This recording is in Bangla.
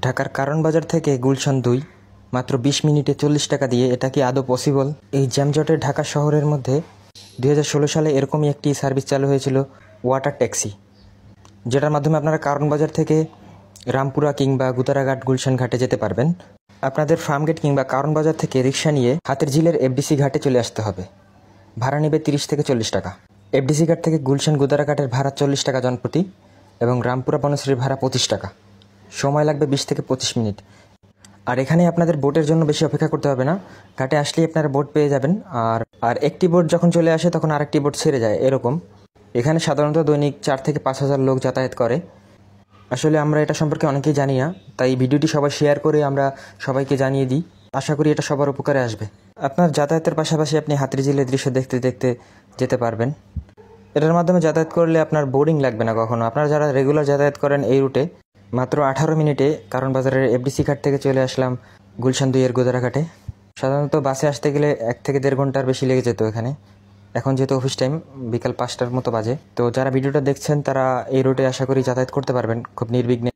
ঢাকার কারণ বাজার থেকে গুলশান 2 মাত্র 20 মিনিটে 40 টাকা দিয়ে, এটা কি আদৌ পসিবল? এই জ্যামজটের ঢাকা শহরের মধ্যে 2016 সালে এরকমই একটি সার্ভিস চালু হয়েছিল, ওয়াটার ট্যাক্সি, যেটার মাধ্যমে আপনারা কারণ বাজার থেকে রামপুরা কিংবা গুতারাঘাট গুলশান ঘাটে যেতে পারবেন। আপনাদের ফার্মগেট কিংবা কারণ বাজার থেকে রিক্সা নিয়ে হাতিরঝিলের এফডিসি ঘাটে চলে আসতে হবে। ভাড়া নেবে 30 থেকে 40 টাকা। এফডিসি ঘাট থেকে গুলশান গুতারাঘাটের ভাড়া 40 টাকা জনপ্রতি এবং রামপুরা বনশ্রীর ভাড়া 25 টাকা। সময় লাগবে 20 থেকে 25 মিনিট। আর এখানে আপনাদের বোটের জন্য বেশি অপেক্ষা করতে হবে না, ঘাটে আসলেই আপনারা বোট পেয়ে যাবেন। আর একটি বোট যখন চলে আসে তখন আরেকটি বোট ছেড়ে যায়, এরকম। এখানে সাধারণত দৈনিক 4 থেকে 5 হাজার লোক যাতায়াত করে। আসলে আমরা এটা সম্পর্কে অনেকেই জানি না, তাই ভিডিওটি সবাই শেয়ার করে আমরা সবাইকে জানিয়ে দিই। আশা করি এটা সবার উপকারে আসবে। আপনার যাতায়াতের পাশাপাশি আপনি হাতিরঝিলের দৃশ্য দেখতে দেখতে যেতে পারবেন। এটার মাধ্যমে যাতায়াত করলে আপনার বোরিং লাগবে না কখনো। আপনারা যারা রেগুলার যাতায়াত করেন এই রুটে, মাত্র 18 মিনিটে কারণ বাজারের এফডিসি ঘাট থেকে চলে আসলাম গুলশান 2 এর গুদারাঘাটে। সাধারণত বাসে আসতে গেলে 1 থেকে 1.5 ঘন্টার বেশি লেগে যেত এখানে। এখন যেহেতু অফিস টাইম, বিকাল 5টার মতো বাজে, তো যারা ভিডিওটা দেখছেন তারা এই রুটে আশা করি যাতায়াত করতে পারবেন খুব নির্বিঘ্নে।